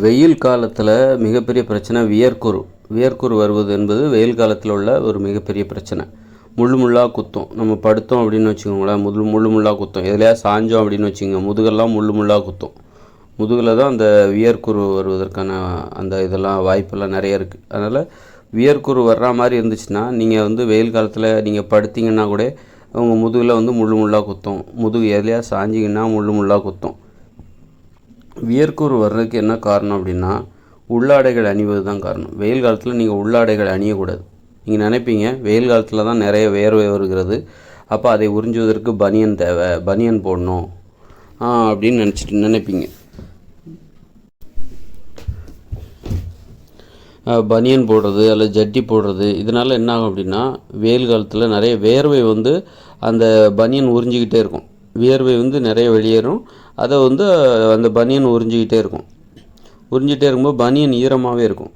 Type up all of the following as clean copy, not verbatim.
வெயில் காலத்தில் மிகப்பெரிய பிரச்சனை வியர்க்குரு. வியர்க்குரு வருவது என்பது வெயில் காலத்தில் உள்ள ஒரு மிகப்பெரிய பிரச்சனை. முள்ளாக குத்தும். நம்ம படுத்தோம் அப்படின்னு வச்சுக்கோங்களேன், முள்ளாக குத்தும். எதுலையா சாஞ்சோம் அப்படின்னு வச்சுக்கோங்க, முதுகெல்லாம் முள்ளாக குத்தும். முதுகில் தான் அந்த வியர்க்குரு வருவதற்கான அந்த இதெல்லாம் வாய்ப்பெல்லாம் நிறைய இருக்குது. அதனால் வியர்க்குரு வர்ற மாதிரி இருந்துச்சுன்னா, நீங்கள் வெயில் காலத்தில் நீங்கள் படுத்திங்கன்னா கூட உங்கள் முதுகில் முள்ளாக குத்தும். முதுகு எதுலையா சாஞ்சிங்கன்னா முள்ளாக குத்தும். வியர்க்குரு வர்றதுக்கு என்ன காரணம் அப்படின்னா, உள்ளாடைகள் அணிவது தான் காரணம். வெயில் காலத்தில் நீங்கள் உள்ளாடைகள் அணியக்கூடாது. நீங்கள் நினைப்பீங்க வெயில் காலத்தில் தான் நிறைய வேர்வை வருகிறது, அப்போ அதை உறிஞ்சுவதற்கு பனியன் தேவை, பனியன் போடணும் அப்படின்னு நினைப்பீங்க. பனியன் போடுறது அல்லது ஜட்டி போடுறது இதனால் என்ன ஆகும் அப்படின்னா, வெயில் காலத்தில் நிறைய வேர்வை அந்த பனியன் உறிஞ்சிக்கிட்டே இருக்கும். வியர்வை நிறைய வெளியேறும். அதை அந்த பனியன் உறிஞ்சிக்கிட்டே இருக்கும். உறிஞ்சிகிட்டே இருக்கும்போது பனியன் ஈரமாகவே இருக்கும்.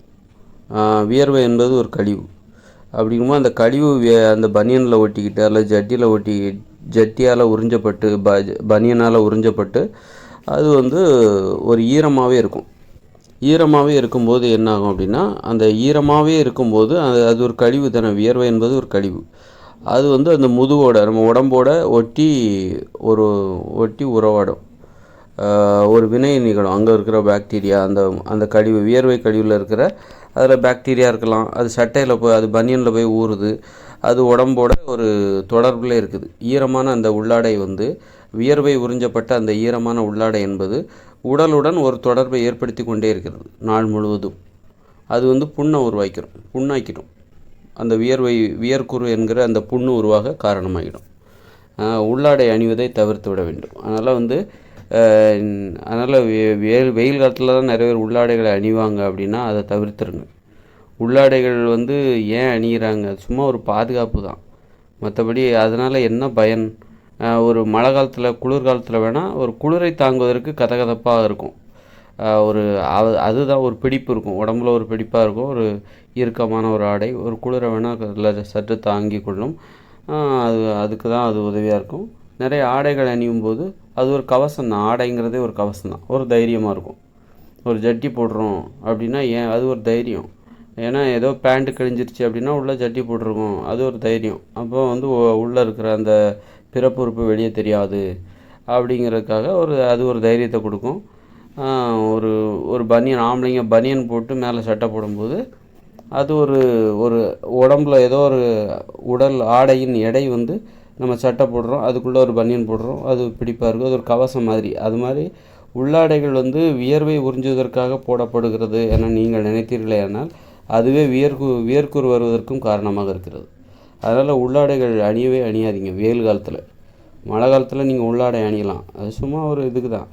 வியர்வை என்பது ஒரு கழிவு. அப்படிங்கும்போது அந்த கழிவு அந்த பனியனில் ஒட்டிக்கிட்டு அல்லது ஜட்டியில் ஜட்டியால் உறிஞ்சப்பட்டு பனியனால் உறிஞ்சப்பட்டு அது ஒரு ஈரமாகவே இருக்கும். ஈரமாகவே இருக்கும்போது என்ன ஆகும் அப்படின்னா, அந்த ஈரமாகவே இருக்கும்போது அது ஒரு கழிவு தானே. வியர்வை என்பது ஒரு கழிவு. அது அந்த முதுகோட நம்ம உடம்போட ஒட்டி உறவாடும். ஒரு வினை நிகழும். அங்கே இருக்கிற பாக்டீரியா அந்த கழிவு, வியர்வை கழிவில் இருக்கிற அதில் பாக்டீரியா இருக்கலாம். அது சட்டையில் போய் அது பனியனில் போய் ஊறுது. அது உடம்போட ஒரு தொடர்பில் இருக்குது. ஈரமான அந்த உள்ளாடை வியர்வை உறிஞ்சப்பட்ட அந்த ஈரமான உள்ளாடை என்பது உடலுடன் ஒரு தொடர்பை ஏற்படுத்தி கொண்டே இருக்கிறது நாள் முழுவதும். அது புண்ணை புண்ணாக்கிடும். அந்த வியர்க்குரு என்கிற அந்த புண்ணு உருவாக காரணமாகிடும். உள்ளாடை அணிவதை தவிர்த்து விட வேண்டும். அதனால் வெயில் காலத்தில் தான் நிறைய பேர் உள்ளாடைகளை அணிவாங்க அப்படின்னா அதை தவிர்த்துருங்க. உள்ளாடைகள் ஏன் அணிகிறாங்க? சும்மா ஒரு பாதுகாப்பு தான். மற்றபடி அதனால் என்ன பயன்? ஒரு மழை காலத்தில் குளிர்காலத்தில் வேணால் ஒரு குளிரை தாங்குவதற்கு கதகதப்பாக இருக்கும். அதுதான் ஒரு பிடிப்பு இருக்கும். உடம்புல ஒரு பிடிப்பாக இருக்கும். ஒரு இறுக்கமான ஒரு ஆடை ஒரு குளிரை வேணால் சற்று தாங்கி கொள்ளும். அதுக்கு தான் அது உதவியாக இருக்கும். நிறைய ஆடைகள் அணியும் போது அது ஒரு கவசம் தான். ஆடைங்கிறதே ஒரு கவசம் தான். ஒரு தைரியமாக இருக்கும். ஒரு ஜட்டி போடுறோம் அப்படின்னா அது ஒரு தைரியம். ஏன்னா ஏதோ பேண்ட்டு கிழிஞ்சிருச்சு அப்படின்னா உள்ளே ஜட்டி போட்டிருக்கோம், அது ஒரு தைரியம். அப்போ உள்ளே இருக்கிற அந்த பிறப்புறுப்பு வெளியே தெரியாது அப்படிங்கிறதுக்காக அது ஒரு தைரியத்தை கொடுக்கும். ஒரு பனியன், ஆம்பளைங்க பனியன் போட்டு மேலே சட்டை போடும்போது அது ஒரு உடம்புல ஏதோ ஒரு உடல் ஆடையின் எடை நம்ம சட்டை போடுறோம், அதுக்குள்ளே ஒரு பனியன் போடுறோம், அது பிடிப்பாக இருக்கும். அது ஒரு கவசம் மாதிரி. அது மாதிரி உள்ளாடைகள் வியர்வை உறிஞ்சுவதற்காக போடப்படுகிறது என நீங்கள் நினைத்தீர்களே ஆனால் அதுவே வியர்க்குரு வருவதற்கும் காரணமாக இருக்கிறது. அதனால் உள்ளாடைகள் அணியவே அணியாதீங்க வெயில் காலத்தில். மழை காலத்தில் நீங்கள் உள்ளாடை அணியலாம். அது சும்மா ஒரு இதுக்கு தான்.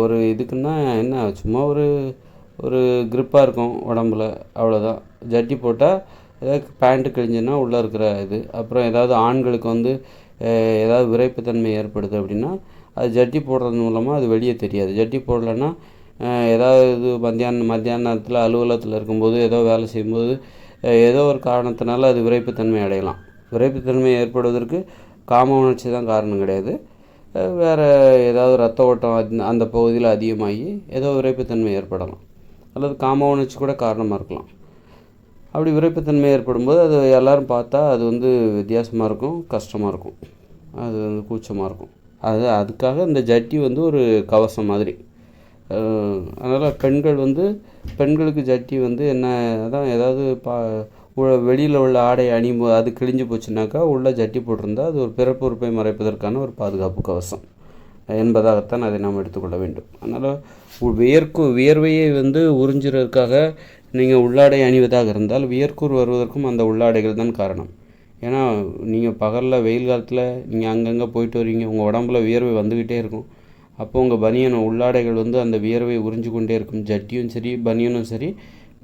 ஒரு இதுக்குன்னா என்ன, சும்மா ஒரு க்ரிப்பாக இருக்கும் உடம்புல, அவ்வளோதான். ஜட்டி போட்டால் ஏதாவது பேண்ட்டு கிழிஞ்சுன்னா உள்ளே இருக்கிற இது. அப்புறம் ஏதாவது ஆண்களுக்கு ஏதாவது விரைப்புத்தன்மை ஏற்படுது அப்படின்னா அது ஜட்டி போடுறது மூலமாக அது வெளியே தெரியாது. ஜட்டி போடலைன்னா ஏதாவது மத்தியான நேரத்தில் அலுவலகத்தில் இருக்கும்போது ஏதோ வேலை செய்யும்போது ஏதோ ஒரு காரணத்தினால அது விரைப்புத்தன்மை அடையலாம். விரைப்புத்தன்மை ஏற்படுவதற்கு காம உணர்ச்சி தான் காரணம் கிடையாது. வேறு ஏதாவது ரத்த ஓட்டம் அந்த பகுதியில் அதிகமாகி ஏதோ விரைப்புத்தன்மை ஏற்படலாம். அல்லது காம உணர்ச்சி கூட காரணமாக இருக்கலாம். அப்படி விரைப்புத்தன்மை ஏற்படும்போது அது எல்லோரும் பார்த்தா அது வித்தியாசமாக இருக்கும், கஷ்டமாக இருக்கும், அது கூச்சமாக இருக்கும். அதுக்காக இந்த ஜட்டி ஒரு கவசம் மாதிரி. அதனால் பெண்களுக்கு ஜட்டி என்ன, அதான் ஏதாவது வெளியில் உள்ள ஆடை அணியும் போது அது கிழிஞ்சு போச்சுனாக்கா உள்ள ஜட்டி போட்டிருந்தால் அது ஒரு பிறப்புறுப்பை மறைப்பதற்கான ஒரு பாதுகாப்பு கவசம் என்பதாகத்தான் அதை நாம் எடுத்துக்கொள்ள வேண்டும். அதனால் வியர்வையை உறிஞ்சுறதுக்காக நீங்கள் உள்ளாடை அணிவதாக இருந்தால் வியர்க்குரு வருவதற்கும் அந்த உள்ளாடைகள் தான் காரணம். ஏன்னா நீங்கள் பகலில் வெயில் காலத்தில் நீங்கள் அங்கங்கே போயிட்டு வருவீங்க, உங்கள் உடம்புல வியர்வை வந்துக்கிட்டே இருக்கும். அப்போ உங்கள் பனியன் உள்ளாடைகள் அந்த வியர்வை உறிஞ்சு கொண்டே இருக்கும். ஜட்டியும் சரி பனியனும் சரி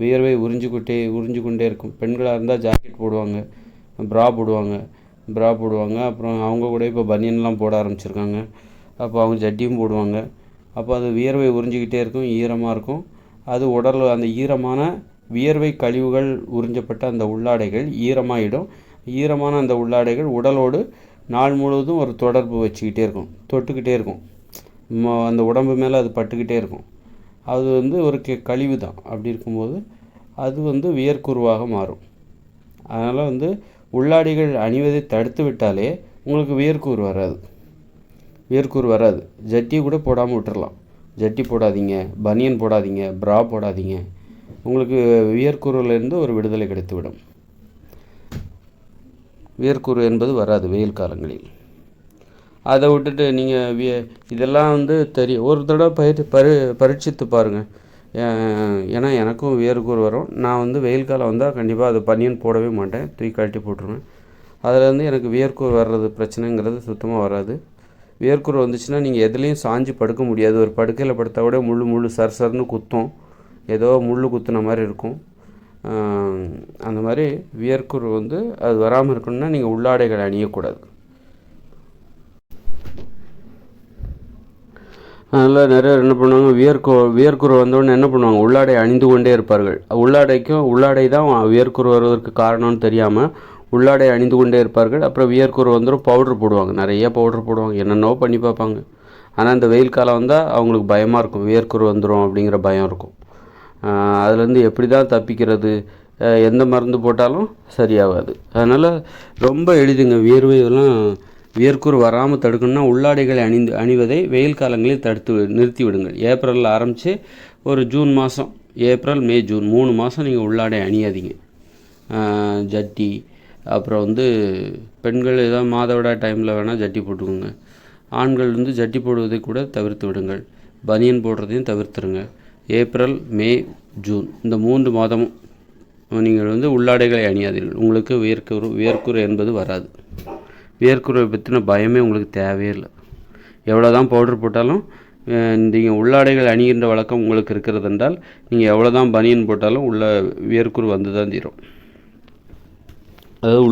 வியர்வை உறிஞ்சு கொண்டே இருக்கும். பெண்களாக இருந்தால் ஜாக்கெட் போடுவாங்க, ப்ரா போடுவாங்க. அப்புறம் அவங்க கூட இப்போ பனியன்லாம் போட ஆரம்பிச்சிருக்காங்க. அப்போ அவங்க ஜட்டியும் போடுவாங்க. அப்போ அது வியர்வை உறிஞ்சிக்கிட்டே இருக்கும், ஈரமாக இருக்கும். அது உடல் அந்த ஈரமான வியர்வை கழிவுகள் உறிஞ்சப்பட்ட அந்த உள்ளாடைகள் ஈரமாகிடும். ஈரமான அந்த உள்ளாடைகள் உடலோடு நாள் முழுவதும் ஒரு தொடர்பு வச்சுக்கிட்டே இருக்கும், தொட்டுக்கிட்டே இருக்கும். அந்த உடம்பு மேலே அது பட்டுக்கிட்டே இருக்கும். அது வந்து ஒரு கழிவு தான். அப்படி இருக்கும்போது அது வந்து வியர்க்குருவாக மாறும். அதனால் வந்து உள்ளாடைகள் அணிவதை தடுத்து விட்டாலே உங்களுக்கு வியர்க்கூர் வராது. ஜட்டி கூட போடாமல் விட்டுறலாம். ஜட்டி போடாதீங்க, பனியன் போடாதீங்க, ப்ரா போடாதீங்க. உங்களுக்கு வியர்க்கூறிலிருந்து ஒரு விடுதலை கிடைத்துவிடும். வியர்க்கூறு என்பது வராது வெயில் காலங்களில். அதை விட்டுட்டு நீங்கள் இதெல்லாம் வந்து ஒரு தடவை பரீட்சித்து பாருங்கள். ஏன்னா எனக்கும் வியர்க்கூறு வரும். நான் வந்து வெயில் காலம் வந்தால் கண்டிப்பாக அது பனியன் போடவே மாட்டேன், தூக்கி கழட்டி போட்டுருவேன். அதில் வந்து எனக்கு வியர்க்கூறு வர்றது பிரச்சனைங்கிறது சுத்தமாக வராது. வியர்க்கூறு வந்துச்சுன்னா நீங்கள் எதுலேயும் சாஞ்சு படுக்க முடியாது. ஒரு படுக்கையில் படுத்தால் கூட முள்ளு சர்சர்னு குத்தும், ஏதோ முள் குத்துன மாதிரி இருக்கும். அந்த மாதிரி வியர்க்கூறு வந்து அது வராமல் இருக்கணும்னா நீங்கள் உள்ளாடைகள் அணியக்கூடாது. அதனால் நிறைய என்ன பண்ணுவாங்க, வியர்க்குரு வந்தோடனே என்ன பண்ணுவாங்க, உள்ளாடை அணிந்து கொண்டே இருப்பார்கள். உள்ளாடை தான் வியர்க்குரு வருவதற்கு காரணம்னு தெரியாமல் உள்ளாடை அணிந்து கொண்டே இருப்பார்கள். அப்புறம் வியர்க்குரு வந்துடும், பவுட்ரு போடுவாங்க, நிறைய பவுட்ரு போடுவாங்க, என்னென்னவோ பண்ணி பார்ப்பாங்க. ஆனால் இந்த வெயில் காலம் வந்தால் அவங்களுக்கு பயமாக இருக்கும், வியர்க்குரு வந்துடும் அப்படிங்கிற பயம் இருக்கும். அதுலேருந்து எப்படி தான் தப்பிக்கிறது, எந்த மருந்து போட்டாலும் சரியாகாது. அதனால் ரொம்ப எளிதுங்க. வியர்க்கூறு வராமல் தடுக்கணும்னா உள்ளாடைகளை அணிவதை வெயில் காலங்களில் நிறுத்தி விடுங்கள். ஏப்ரலில் ஆரம்பித்து ஒரு ஜூன் மாதம், ஏப்ரல் மே ஜூன் 3 மாதம் நீங்கள் உள்ளாடை அணியாதீங்க. ஜட்டி, அப்புறம் வந்து பெண்கள் ஏதாவது மாதவிடாய் டைமில் வேணால் ஜட்டி போட்டுக்கோங்க. ஆண்கள் வந்து ஜட்டி போடுவதை கூட தவிர்த்து விடுங்கள். பனியன் போடுறதையும் தவிர்த்துருங்க. ஏப்ரல் மே ஜூன் இந்த 3 மாதமும் நீங்கள் வந்து உள்ளாடைகளை அணியாதீர்கள். உங்களுக்கு வியர்க்கூறு என்பது வராது. வியர்க்குருவை பற்றின பயமே உங்களுக்கு தேவையே இல்லை. எவ்வளோ தான் பவுடர் போட்டாலும் நீங்கள் உள்ளாடைகள் அணிகின்ற வழக்கம் உங்களுக்கு இருக்கிறது என்றால் நீங்கள் எவ்வளோ தான் பனியன் போட்டாலும் வியர்க்குரு வந்து தான் தீரும். அதாவது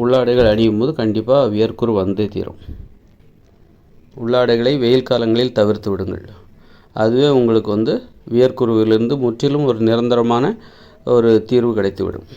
உள்ளாடைகள் அணியும் போது கண்டிப்பாக வியர்க்குரு வந்தே தீரும். உள்ளாடைகளை வெயில் காலங்களில் தவிர்த்து விடுங்கள். அதுவே உங்களுக்கு வந்து வியர்க்குருவிலிருந்து முற்றிலும் ஒரு நிரந்தரமான ஒரு தீர்வு கிடைத்துவிடும்.